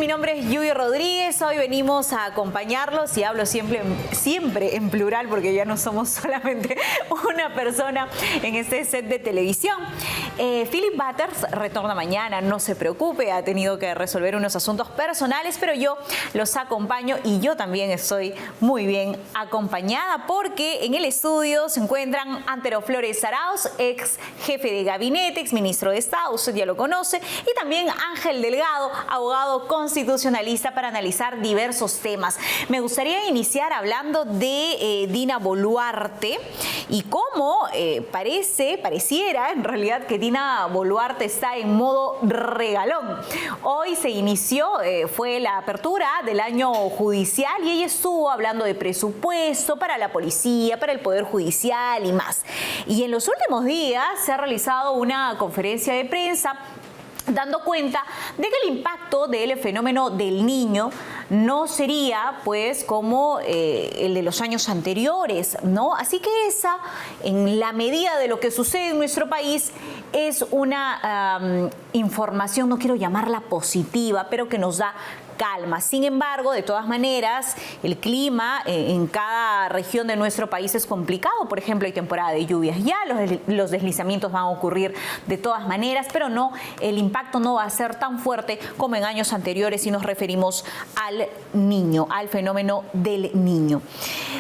nombre es Yuy Rodríguez. Hoy venimos a acompañarlos y hablo siempre en plural porque ya no somos solamente una persona en este set de televisión. Philip Butters retorna mañana, no se preocupe, ha tenido que resolver unos asuntos personales, pero yo los acompaño y yo también estoy muy bien acompañada porque en el estudio se encuentran Antero Flores Arauz, ex jefe de gabinete, ex ministro de Estado, usted ya lo conoce, y también Ángel Delgado, abogado constitucionalista, para analizar diversos temas. Me gustaría iniciar hablando de Dina Boluarte y cómo pareciera en realidad que Dina Boluarte está en modo regalón. Hoy se inició, fue la apertura del año judicial y ella estuvo hablando de presupuesto para la policía, para el Poder Judicial y más. Y en los últimos días se ha realizado una conferencia de prensa dando cuenta de que el impacto del fenómeno del Niño no sería pues como el de los años anteriores, ¿no? Así que esa, en la medida de lo que sucede en nuestro país, es una información, no quiero llamarla positiva, pero que nos da calma. Sin embargo, de todas maneras, el clima en cada región de nuestro país es complicado. Por ejemplo, hay temporada de lluvias ya, los deslizamientos van a ocurrir de todas maneras, pero no, el impacto no va a ser tan fuerte como en años anteriores si nos referimos al niño, al fenómeno del niño.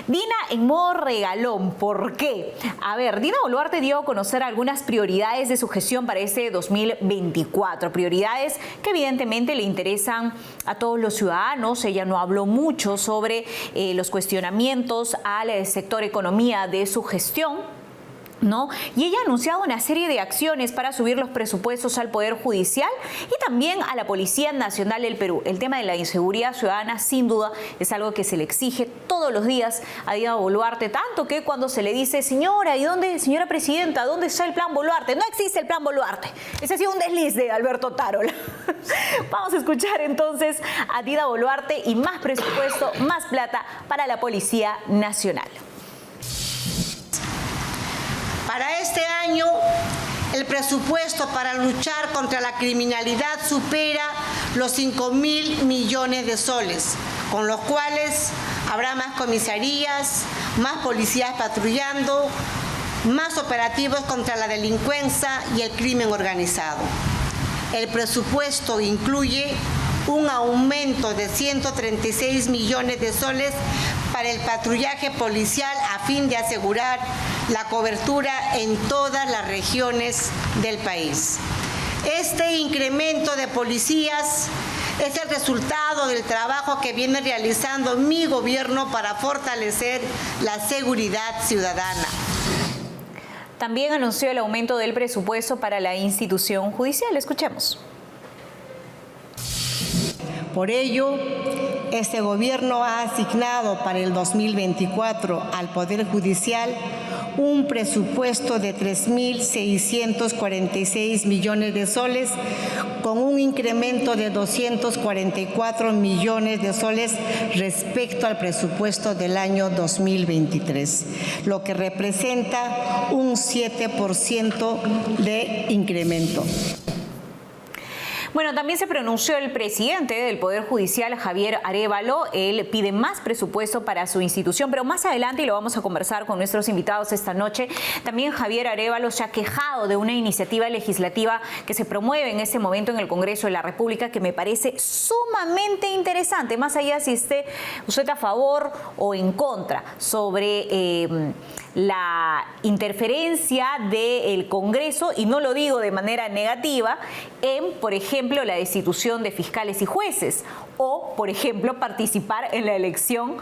Dina en modo regalón, ¿por qué? A ver, Dina Boluarte dio a conocer algunas prioridades de su gestión para este 2024, prioridades que evidentemente le interesan a todos los ciudadanos. Ella no habló mucho sobre los cuestionamientos al sector economía de su gestión, ¿no? Y ella ha anunciado una serie de acciones para subir los presupuestos al Poder Judicial y también a la Policía Nacional del Perú. El tema de la inseguridad ciudadana, sin duda, es algo que se le exige todos los días a Dina Boluarte, tanto que cuando se le dice, señora, ¿y dónde, señora presidenta, dónde está el plan Boluarte? No existe el plan Boluarte. Ese ha sido un desliz de Alberto Tarola. Vamos a escuchar entonces a Dina Boluarte y más presupuesto, más plata para la Policía Nacional. Para este año, el presupuesto para luchar contra la criminalidad supera los 5.000 millones de soles, con los cuales habrá más comisarías, más policías patrullando, más operativos contra la delincuencia y el crimen organizado. El presupuesto incluye un aumento de 136 millones de soles para el patrullaje policial a fin de asegurar la cobertura en todas las regiones del país. Este incremento de policías es el resultado del trabajo que viene realizando mi gobierno para fortalecer la seguridad ciudadana. También anunció el aumento del presupuesto para la institución judicial. Escuchemos. Por ello, este gobierno ha asignado para el 2024 al Poder Judicial un presupuesto de 3.646 millones de soles, con un incremento de 244 millones de soles respecto al presupuesto del año 2023, lo que representa un 7% de incremento. Bueno, también se pronunció el presidente del Poder Judicial, Javier Arévalo. Él pide más presupuesto para su institución, pero más adelante, y lo vamos a conversar con nuestros invitados esta noche, también Javier Arévalo se ha quejado de una iniciativa legislativa que se promueve en este momento en el Congreso de la República, que me parece sumamente interesante, más allá si usted a favor o en contra, sobre la interferencia del Congreso, y no lo digo de manera negativa, en, por ejemplo, la destitución de fiscales y jueces, o, por ejemplo, participar en la elección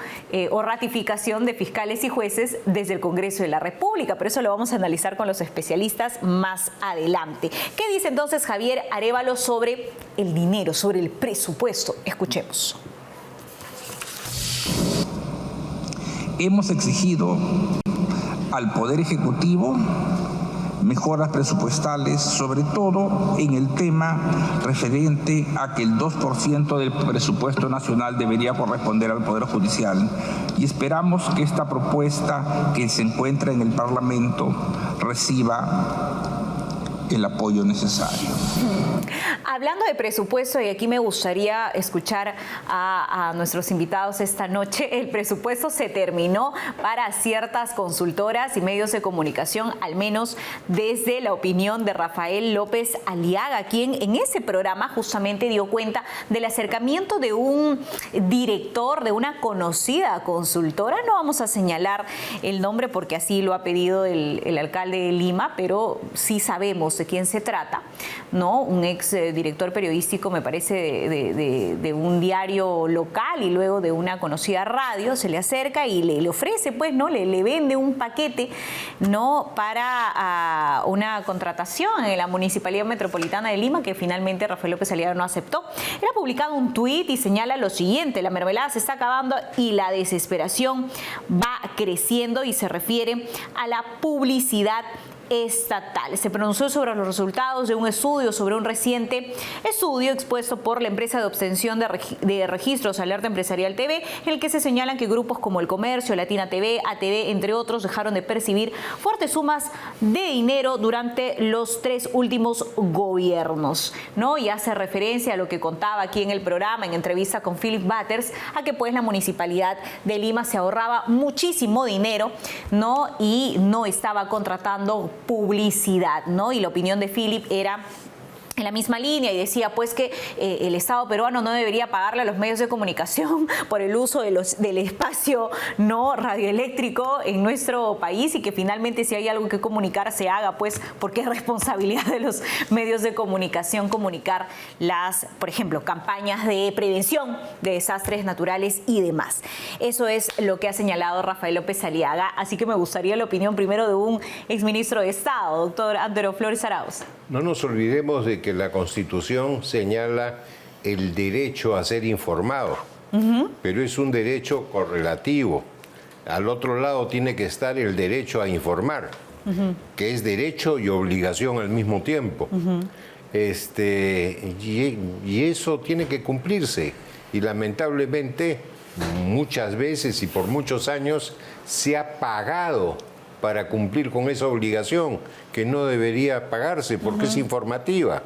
o ratificación de fiscales y jueces desde el Congreso de la República. Pero eso lo vamos a analizar con los especialistas más adelante. ¿Qué dice entonces Javier Arévalo sobre el dinero, sobre el presupuesto? Escuchemos. Hemos exigido al Poder Ejecutivo mejoras presupuestales, sobre todo en el tema referente a que el 2% del presupuesto nacional debería corresponder al Poder Judicial. Y esperamos que esta propuesta que se encuentra en el Parlamento reciba el apoyo necesario. Hablando de presupuesto, y aquí me gustaría escuchar a nuestros invitados esta noche, el presupuesto se terminó para ciertas consultoras y medios de comunicación, al menos desde la opinión de Rafael López Aliaga, quien en ese programa justamente dio cuenta del acercamiento de un director de una conocida consultora. No vamos a señalar el nombre porque así lo ha pedido el alcalde de Lima, pero sí sabemos de quién se trata, ¿no? Un ex director periodístico, me parece, de un diario local y luego de una conocida radio, se le acerca y le ofrece, pues, ¿no? Le vende un paquete, ¿no? Para una contratación en la Municipalidad Metropolitana de Lima, que finalmente Rafael López Aliaga no aceptó. Él ha publicado un tuit y señala lo siguiente: la mermelada se está acabando y la desesperación va creciendo, y se refiere a la publicidad estatal. Se pronunció sobre los resultados de un estudio, sobre un reciente estudio expuesto por la empresa de obtención de registros Alerta Empresarial TV, en el que se señalan que grupos como El Comercio, Latina TV, ATV, entre otros, dejaron de percibir fuertes sumas de dinero durante los 3 últimos gobiernos, ¿no? Y hace referencia a lo que contaba aquí en el programa, en entrevista con Philip Butters, a que pues la Municipalidad de Lima se ahorraba muchísimo dinero, ¿no? Y no estaba contratando publicidad, ¿no? Y la opinión de Philip era en la misma línea, y decía pues que el Estado peruano no debería pagarle a los medios de comunicación por el uso del espacio no radioeléctrico en nuestro país, y que finalmente si hay algo que comunicar se haga, pues, porque es responsabilidad de los medios de comunicación comunicar las, por ejemplo, campañas de prevención de desastres naturales y demás. Eso es lo que ha señalado Rafael López Aliaga, así que me gustaría la opinión primero de un exministro de Estado, doctor Andreu Flores Arauz. No nos olvidemos de que la Constitución señala el derecho a ser informado, pero es un derecho correlativo. Al otro lado tiene que estar el derecho a informar, que es derecho y obligación al mismo tiempo. Y eso tiene que cumplirse. Y lamentablemente, muchas veces y por muchos años se ha pagado para cumplir con esa obligación que no debería pagarse porque es informativa.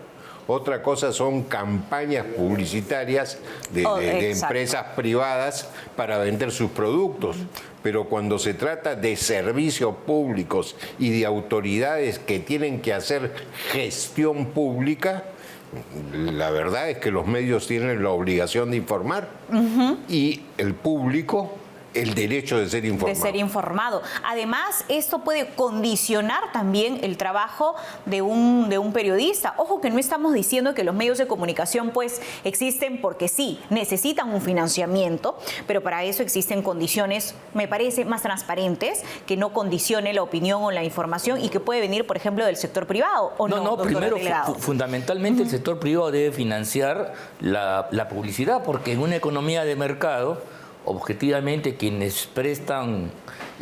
Otra cosa son campañas publicitarias de empresas privadas para vender sus productos. Pero cuando se trata de servicios públicos y de autoridades que tienen que hacer gestión pública, la verdad es que los medios tienen la obligación de informar y el público el derecho de ser informado. De ser informado. Además, esto puede condicionar también el trabajo de un periodista. Ojo que no estamos diciendo que los medios de comunicación pues existen porque sí, necesitan un financiamiento, pero para eso existen condiciones, me parece, más transparentes, que no condicione la opinión o la información y que puede venir, por ejemplo, del sector privado. ¿O no, primero, fundamentalmente el sector privado debe financiar la publicidad, porque en una economía de mercado, objetivamente, quienes prestan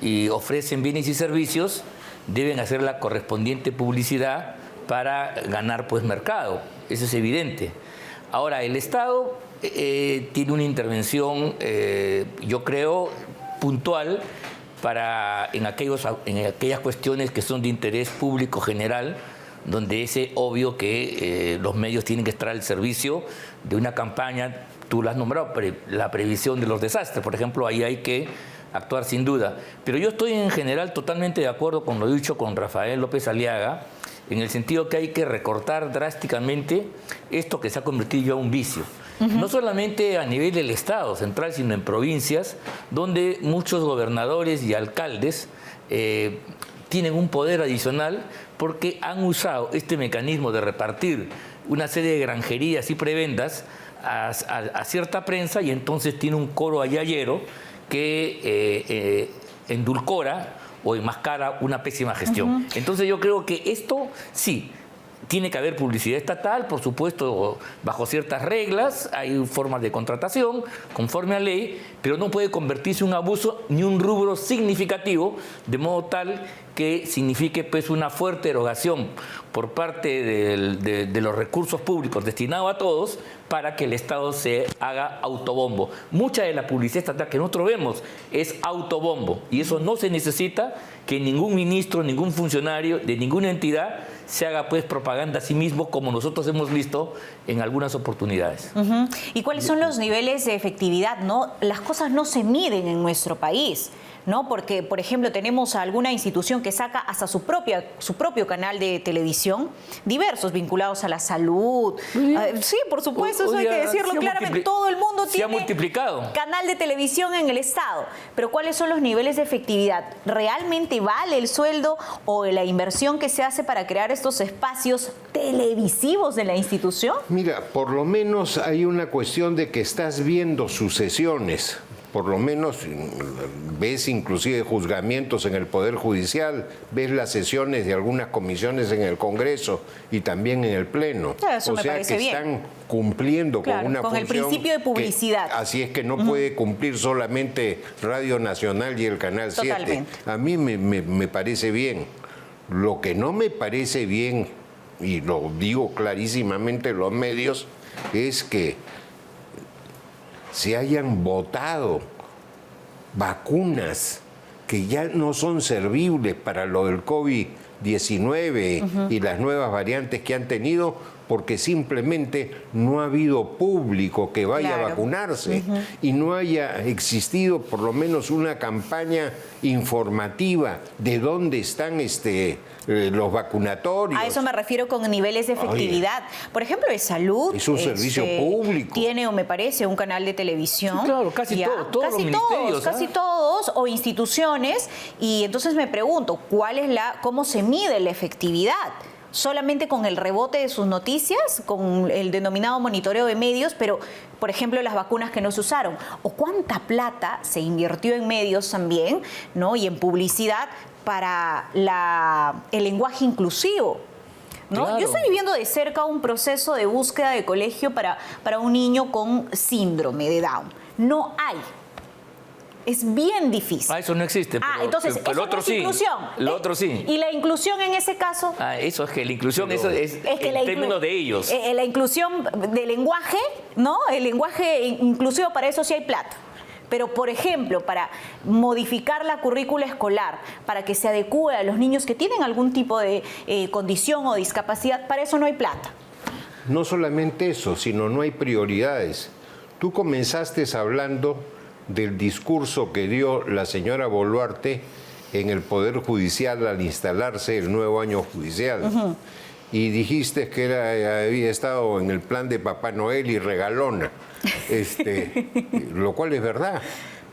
y ofrecen bienes y servicios deben hacer la correspondiente publicidad para ganar pues mercado. Eso es evidente. Ahora, el Estado tiene una intervención, yo creo, puntual en aquellas cuestiones que son de interés público general, donde es obvio que los medios tienen que estar al servicio de una campaña. Tú lo has nombrado, la previsión de los desastres, por ejemplo, ahí hay que actuar sin duda. Pero yo estoy en general totalmente de acuerdo con lo dicho con Rafael López Aliaga, en el sentido que hay que recortar drásticamente esto que se ha convertido en un vicio. No solamente a nivel del Estado central, sino en provincias, donde muchos gobernadores y alcaldes tienen un poder adicional porque han usado este mecanismo de repartir una serie de granjerías y prebendas a cierta prensa, y entonces tiene un coro ayayero que endulcora o enmascara una pésima gestión. Entonces yo creo que esto sí, tiene que haber publicidad estatal, por supuesto, bajo ciertas reglas, hay formas de contratación conforme a ley, pero no puede convertirse en un abuso ni un rubro significativo, de modo tal que signifique pues una fuerte erogación por parte de los recursos públicos destinados a todos para que el Estado se haga autobombo. Mucha de la publicidad estatal que nosotros vemos es autobombo y eso no se necesita que ningún ministro, ningún funcionario de ninguna entidad se haga pues propaganda a sí mismo como nosotros hemos visto en algunas oportunidades. ¿Y cuáles son los niveles de efectividad? ¿No? Las cosas no se miden en nuestro país, ¿no? Porque, por ejemplo, tenemos a alguna institución que saca hasta su propio canal de televisión, diversos vinculados a la salud. Sí, por supuesto, eso hay que decirlo claramente. Todo el mundo se ha tiene multiplicado canal de televisión en el Estado. Pero ¿cuáles son los niveles de efectividad? ¿Realmente vale el sueldo o la inversión que se hace para crear estos espacios televisivos de la institución? Mira, por lo menos hay una cuestión de que estás viendo sucesiones. Por lo menos ves inclusive juzgamientos en el Poder Judicial, ves las sesiones de algunas comisiones en el Congreso y también en el Pleno. Eso me parece bien. Están cumpliendo claro, con una con función. El principio de publicidad. Así es que no puede cumplir solamente Radio Nacional y el Canal 7. Totalmente. A mí me parece bien. Lo que no me parece bien, y lo digo clarísimamente en los medios, es que se hayan votado vacunas que ya no son servibles para lo del COVID-19 y las nuevas variantes que han tenido, porque simplemente no ha habido público que vaya a vacunarse y no haya existido por lo menos una campaña informativa de dónde están los vacunatorios. A eso me refiero con niveles de efectividad. Por ejemplo, de salud. Es un servicio público. Tiene, o me parece, un canal de televisión. Sí, claro, casi todos los ministerios. Casi todos, o instituciones. Y entonces me pregunto, ¿cómo se mide la efectividad? ¿Solamente con el rebote de sus noticias, con el denominado monitoreo de medios, pero, por ejemplo, las vacunas que no se usaron? ¿O cuánta plata se invirtió en medios también, ¿no? Y en publicidad para el lenguaje inclusivo? ¿No? Claro. Yo estoy viviendo de cerca un proceso de búsqueda de colegio para un niño con síndrome de Down. No hay. Es bien difícil. Eso no existe. Entonces, pero eso el otro no es sí. inclusión. El otro sí. ¿Y la inclusión en ese caso? Eso es que la inclusión, eso es que en términos de ellos. La inclusión del lenguaje, ¿no? El lenguaje inclusivo, para eso sí hay plata. Pero, por ejemplo, para modificar la currícula escolar, para que se adecue a los niños que tienen algún tipo de condición o discapacidad, para eso no hay plata. No solamente eso, sino no hay prioridades. Tú comenzaste hablando del discurso que dio la señora Boluarte en el Poder Judicial al instalarse el nuevo año judicial. Y dijiste que había estado en el plan de Papá Noel y regalona, lo cual es verdad.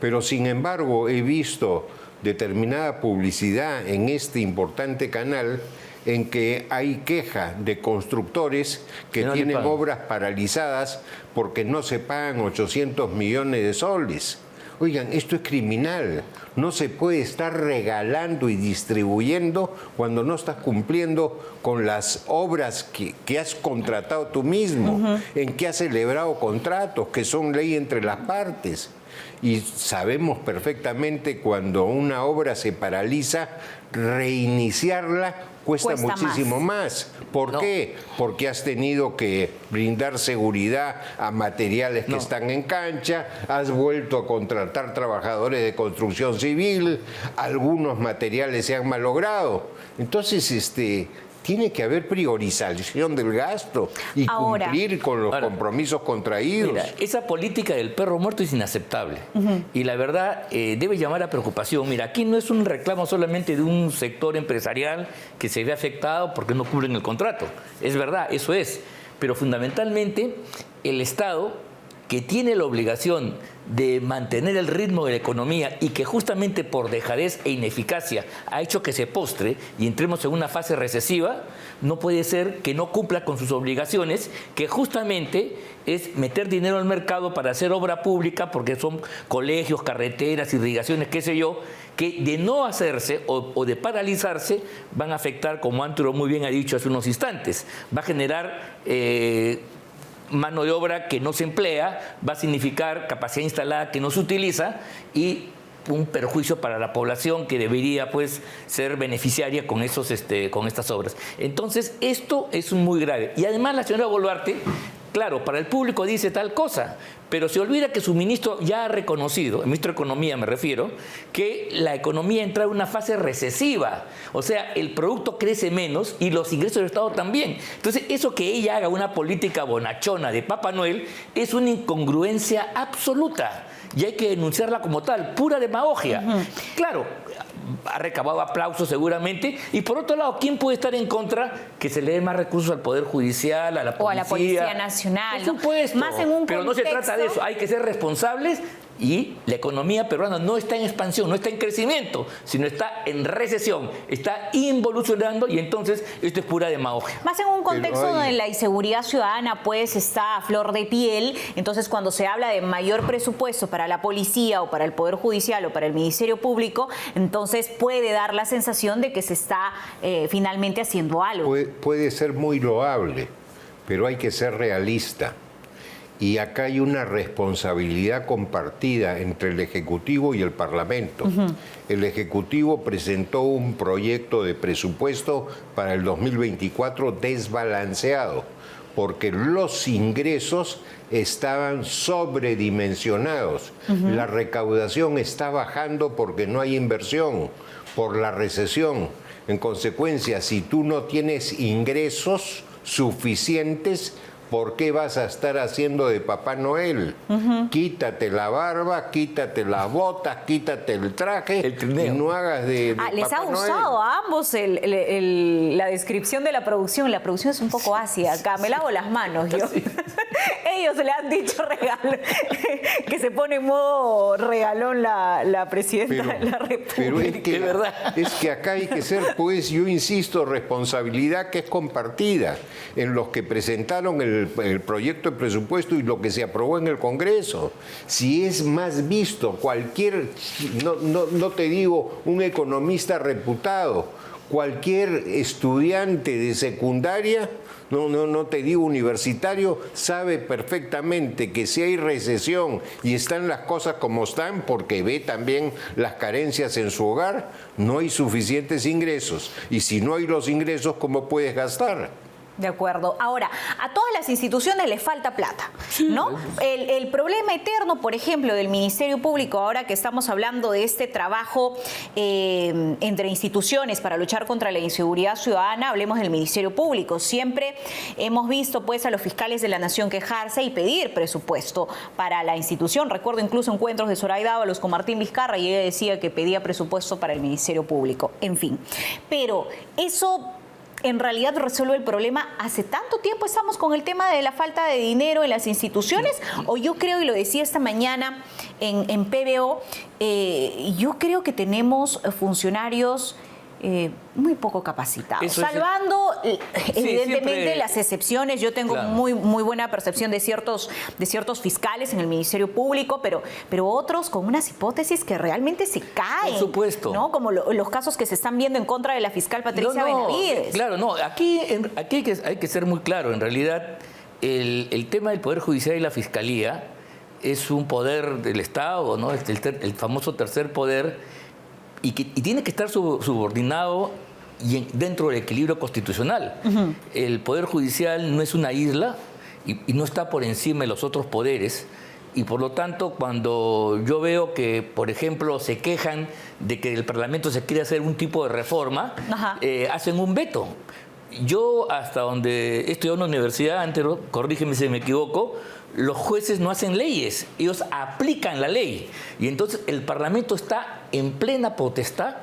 Pero sin embargo he visto determinada publicidad en este importante canal en que hay queja de constructores que no tienen obras paralizadas porque no se pagan 800 millones de soles. Oigan, esto es criminal. No se puede estar regalando y distribuyendo cuando no estás cumpliendo con las obras que has contratado tú mismo, en que has celebrado contratos que son ley entre las partes. Y sabemos perfectamente cuando una obra se paraliza, reiniciarla cuesta muchísimo más. ¿Por qué? Porque has tenido que brindar seguridad a materiales que están en cancha, has vuelto a contratar trabajadores de construcción civil, algunos materiales se han malogrado. Entonces, tiene que haber priorización del gasto y cumplir con los compromisos contraídos. Mira, esa política del perro muerto es inaceptable. Y la verdad debe llamar a preocupación. Mira, aquí no es un reclamo solamente de un sector empresarial que se ve afectado porque no cumplen el contrato. Es verdad, eso es. Pero fundamentalmente el Estado, que tiene la obligación de mantener el ritmo de la economía y que justamente por dejadez e ineficacia ha hecho que se postre y entremos en una fase recesiva, no puede ser que no cumpla con sus obligaciones, que justamente es meter dinero al mercado para hacer obra pública, porque son colegios, carreteras, irrigaciones, qué sé yo, que de no hacerse o de paralizarse van a afectar, como Anturo muy bien ha dicho hace unos instantes, va a generar mano de obra que no se emplea, va a significar capacidad instalada que no se utiliza y un perjuicio para la población que debería pues ser beneficiaria con con estas obras. Entonces, esto es muy grave. Y además la señora Boluarte, claro, para el público dice tal cosa, pero se olvida que su ministro ya ha reconocido, el ministro de Economía me refiero, que la economía entra en una fase recesiva. O sea, el producto crece menos y los ingresos del Estado también. Entonces, eso que ella haga una política bonachona de Papá Noel es una incongruencia absoluta y hay que denunciarla como tal, pura demagogia. Claro, ha recabado aplausos seguramente, y por otro lado, ¿quién puede estar en contra que se le dé más recursos al Poder Judicial, a la Policía? O a la Policía Nacional. Por supuesto, Más en un pero no se trata de eso, hay que ser responsables. Y la economía peruana no está en expansión, no está en crecimiento, sino está en recesión, está involucionando, y entonces esto es pura demagogia. Más en un contexto donde la inseguridad ciudadana pues está a flor de piel. Entonces, cuando se habla de mayor presupuesto para la policía o para el Poder Judicial o para el Ministerio Público, entonces puede dar la sensación de que se está finalmente haciendo algo. Puede ser muy loable, pero hay que ser realista. Y acá hay una responsabilidad compartida entre el Ejecutivo y el Parlamento. El Ejecutivo presentó un proyecto de presupuesto para el 2024 desbalanceado, porque los ingresos estaban sobredimensionados. La recaudación está bajando porque no hay inversión, por la recesión. En consecuencia, si tú no tienes ingresos suficientes, ¿por qué vas a estar haciendo de Papá Noel? Quítate la barba, quítate las botas, quítate el traje y no hagas de les Papá ha gustado Noel. a ambos la descripción de la producción. La producción es un poco ácida acá. Me lavo las manos yo. Ellos le han dicho que se pone en modo regalón la presidenta de la República. Pero es que, verdad. es que acá hay que ser, pues, yo insisto, responsabilidad que es compartida en los que presentaron el proyecto de presupuesto y lo que se aprobó en el Congreso. Si es más visto, cualquier, no te digo un economista reputado, cualquier estudiante de secundaria, no te digo universitario, sabe perfectamente que si hay recesión y están las cosas como están, porque ve también las carencias en su hogar, no hay suficientes ingresos. Y si no hay los ingresos, ¿cómo puedes gastar? De acuerdo. Ahora, a todas las instituciones les falta plata, ¿no? El problema eterno, por ejemplo, del Ministerio Público, ahora que estamos hablando de este trabajo entre instituciones para luchar contra la inseguridad ciudadana, hablemos del Ministerio Público. Siempre hemos visto pues a los fiscales de la Nación quejarse y pedir presupuesto para la institución. Recuerdo incluso encuentros de Zoraida Ábalos con Martín Vizcarra y ella decía que pedía presupuesto para el Ministerio Público. En fin, pero eso en realidad resuelve el problema. ¿Hace tanto tiempo estamos con el tema de la falta de dinero en las instituciones? O yo creo, y lo decía esta mañana en PBO, yo creo que tenemos funcionarios muy poco capacitados, salvando evidentemente siempre las excepciones. Yo tengo muy buena percepción de ciertos fiscales en el Ministerio Público, pero otros con unas hipótesis que realmente se caen. Por supuesto. ¿No? Como los casos que se están viendo en contra de la fiscal Patricia Benavides. Claro, no, aquí hay que ser muy claro. En realidad, el tema del Poder Judicial y la Fiscalía es un poder del Estado, ¿no? El famoso tercer poder, y tiene que estar subordinado dentro del equilibrio constitucional. El Poder Judicial no es una isla y no está por encima de los otros poderes. Y por lo tanto, cuando yo veo que, por ejemplo, se quejan de que el Parlamento se quiere hacer un tipo de reforma, hacen un veto. Yo, hasta donde he estudiado en la universidad, Antero, corrígeme si me equivoco, los jueces no hacen leyes, ellos aplican la ley. Y entonces el Parlamento está en plena potestad,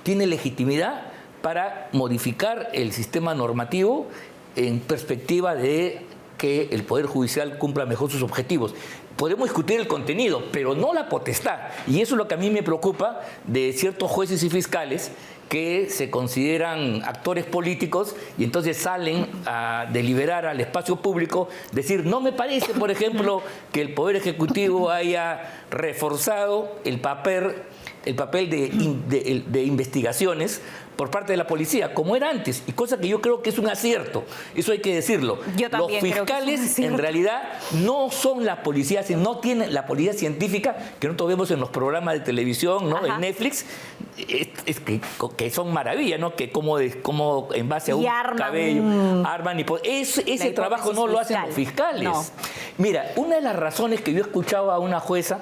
tiene legitimidad para modificar el sistema normativo en perspectiva de que el Poder Judicial cumpla mejor sus objetivos. Podemos discutir el contenido, pero no la potestad. Y eso es lo que a mí me preocupa de ciertos jueces y fiscales que se consideran actores políticos y entonces salen a deliberar al espacio público, decir, no me parece, por ejemplo, que el Poder Ejecutivo haya reforzado el papel de investigaciones por parte de la policía, como era antes, y cosa que yo creo que es un acierto, eso hay que decirlo. Yo también Los creo que es un fiscales acierto. en realidad no son la policía, no tienen la policía científica que nosotros vemos en los programas de televisión, ¿no? En Netflix, que son maravillas, ¿no? Que como en base a un cabello arman y ese trabajo no lo hacen los fiscales. No. Mira, una de las razones que yo escuchaba a una jueza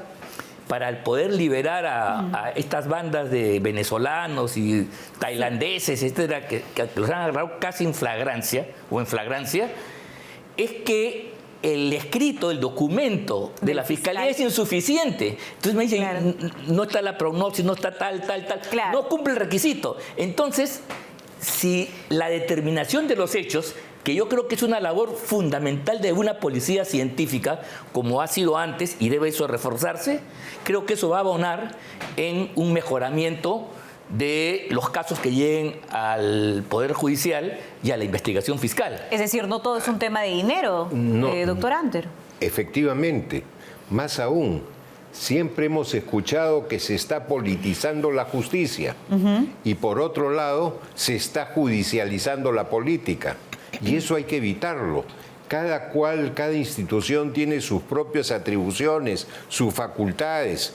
para el poder liberar a estas bandas de venezolanos y tailandeses, etcétera, que los han agarrado casi en flagrancia, es que el escrito, el documento de la fiscalía es insuficiente. Entonces me dicen, no está la prognosis, no está tal. Claro. No cumple el requisito. Entonces, si la determinación de los hechos, que yo creo que es una labor fundamental de una policía científica, como ha sido antes, y debe eso reforzarse, creo que eso va a abonar en un mejoramiento de los casos que lleguen al Poder Judicial y a la investigación fiscal. Es decir, no todo es un tema de dinero, doctor Anter. Efectivamente, más aún, siempre hemos escuchado que se está politizando la justicia y por otro lado se está judicializando la política. Y eso hay que evitarlo. Cada institución tiene sus propias atribuciones, sus facultades,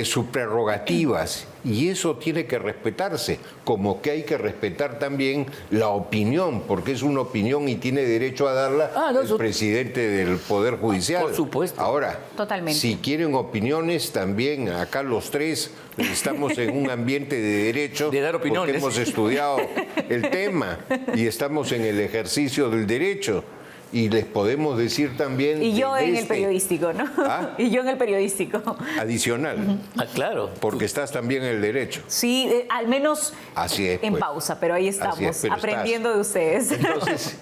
sus prerrogativas, y eso tiene que respetarse, como que hay que respetar también la opinión, porque es una opinión y tiene derecho a darla el presidente del Poder Judicial. Por supuesto. Ahora, totalmente. Si quieren opiniones, también acá los tres estamos en un ambiente de derecho, de dar opiniones, porque hemos estudiado el tema y estamos en el ejercicio del derecho. Y les podemos decir también... Y yo en el periodístico, ¿no? ¿Ah? Y yo en el periodístico. Adicional. Claro. Porque estás también en el derecho. Sí, al menos Así es, en pues. pausa, pero ahí estamos, Pero aprendiendo de ustedes. Entonces,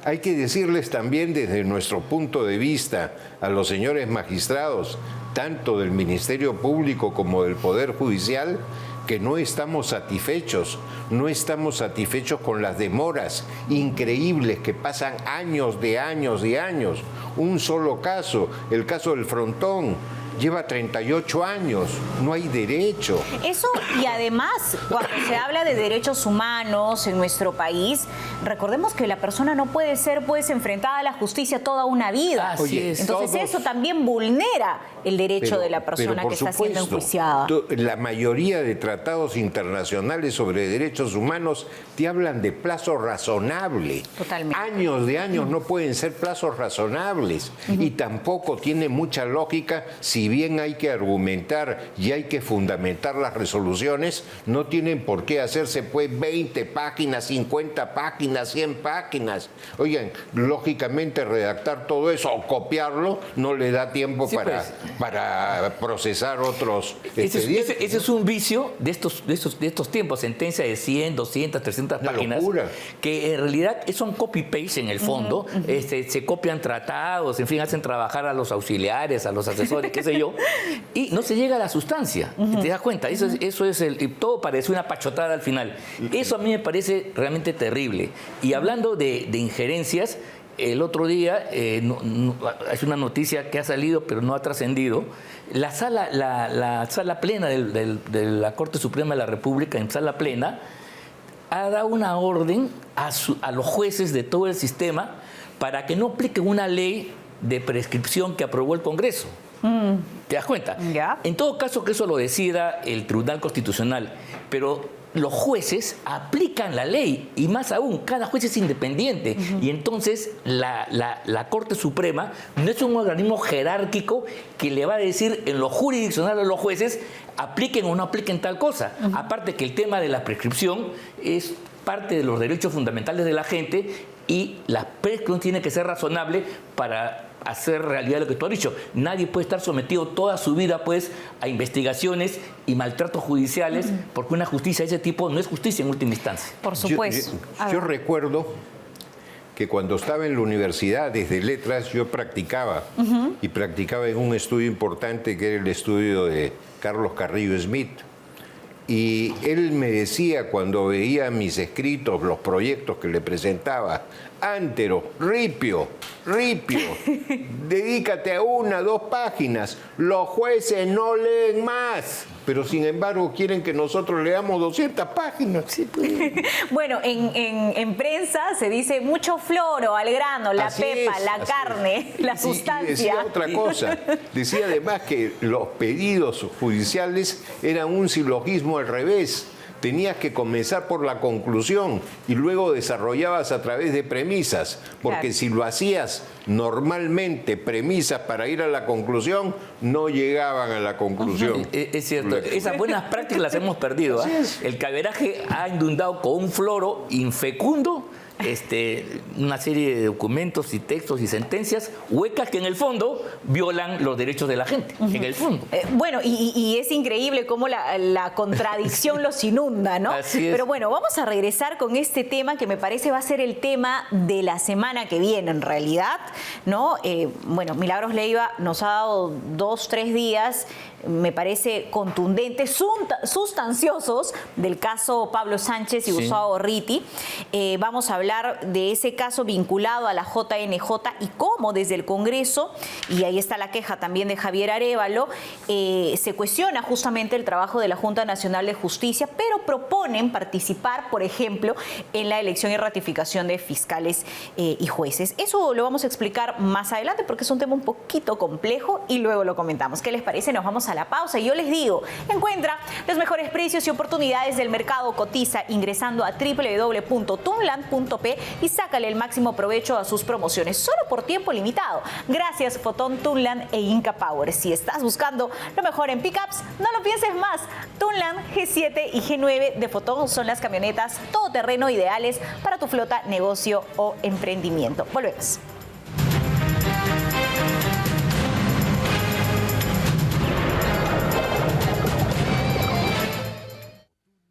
hay que decirles también desde nuestro punto de vista a los señores magistrados, tanto del Ministerio Público como del Poder Judicial, que no estamos satisfechos con las demoras increíbles que pasan años. Un solo caso, el caso del Frontón, lleva 38 años, no hay derecho. Eso, y además, cuando se habla de derechos humanos en nuestro país, recordemos que la persona no puede ser enfrentada a la justicia toda una vida. Así es. Entonces eso también vulnera el derecho de la persona que está siendo enjuiciada. La mayoría de tratados internacionales sobre derechos humanos te hablan de plazo razonable. Totalmente. Años de años no pueden ser plazos razonables y tampoco tiene mucha lógica. Si bien hay que argumentar y hay que fundamentar las resoluciones, no tienen por qué hacerse pues 20 páginas, 50 páginas, 100 páginas. Oigan, lógicamente redactar todo eso o copiarlo no le da tiempo para procesar otros expedientes. Ese es un vicio de estos tiempos, sentencia de 100, 200, 300 páginas, locura. Que en realidad son copy-paste en el fondo, se copian tratados, en fin, hacen trabajar a los auxiliares, a los asesores, qué sé yo, y no se llega a la sustancia. ¿Te das cuenta? Eso es todo parece una pachotada al final. Eso a mí me parece realmente terrible. Y hablando de injerencias, el otro día, es una noticia que ha salido pero no ha trascendido, la sala plena de la Corte Suprema de la República, en sala plena, ha dado una orden a los jueces de todo el sistema para que no apliquen una ley de prescripción que aprobó el Congreso. ¿Te das cuenta? ¿Ya? En todo caso que eso lo decida el Tribunal Constitucional, pero los jueces aplican la ley y más aún, cada juez es independiente y entonces la Corte Suprema no es un organismo jerárquico que le va a decir en lo jurisdiccional a los jueces apliquen o no apliquen tal cosa. Aparte que el tema de la prescripción es parte de los derechos fundamentales de la gente y la prescripción tiene que ser razonable para hacer realidad lo que tú has dicho. Nadie puede estar sometido toda su vida pues a investigaciones y maltratos judiciales porque una justicia de ese tipo no es justicia en última instancia. Por supuesto. Yo recuerdo que cuando estaba en la universidad, desde letras, yo practicaba y practicaba en un estudio importante que era el estudio de Carlos Carrillo Smith. Y él me decía, cuando veía mis escritos, los proyectos que le presentaba Antero, Ripio, dedícate a 1, 2 páginas. Los jueces no leen más, pero sin embargo quieren que nosotros leamos 200 páginas. Sí, pues. Bueno, en prensa se dice mucho floro, al grano, la pepa, la carne, la sustancia. Y decía otra cosa, decía además que los pedidos judiciales eran un silogismo al revés. Tenías que comenzar por la conclusión y luego desarrollabas a través de premisas, porque claro, si lo hacías normalmente premisas para ir a la conclusión, no llegaban a la conclusión. Es cierto, esas buenas prácticas las hemos perdido. ¿Eh? El caveraje ha inundado con un floro infecundo una serie de documentos y textos y sentencias huecas que en el fondo violan los derechos de la gente, en el fondo. Bueno, y es increíble cómo la contradicción los inunda, ¿no? Así es. Pero bueno, vamos a regresar con este tema que me parece va a ser el tema de la semana que viene, en realidad, ¿no? Bueno, Milagros Leiva nos ha dado 2, 3 días, me parece contundentes, sustanciosos del caso Pablo Sánchez y Gustavo Gorriti. Vamos a hablar de ese caso vinculado a la JNJ y cómo desde el Congreso, y ahí está la queja también de Javier Arévalo, se cuestiona justamente el trabajo de la Junta Nacional de Justicia, pero proponen participar, por ejemplo, en la elección y ratificación de fiscales y jueces. Eso lo vamos a explicar más adelante porque es un tema un poquito complejo y luego lo comentamos. ¿Qué les parece? Nos vamos a la pausa y yo les digo, encuentra los mejores precios y oportunidades del mercado, cotiza ingresando a www.tunland.p y sácale el máximo provecho a sus promociones, solo por tiempo limitado. Gracias Fotón, Tunland e Inca Power. Si estás buscando lo mejor en pickups, no lo pienses más. Tunland G7 y G9 de Fotón son las camionetas todoterreno ideales para tu flota, negocio o emprendimiento. Volvemos.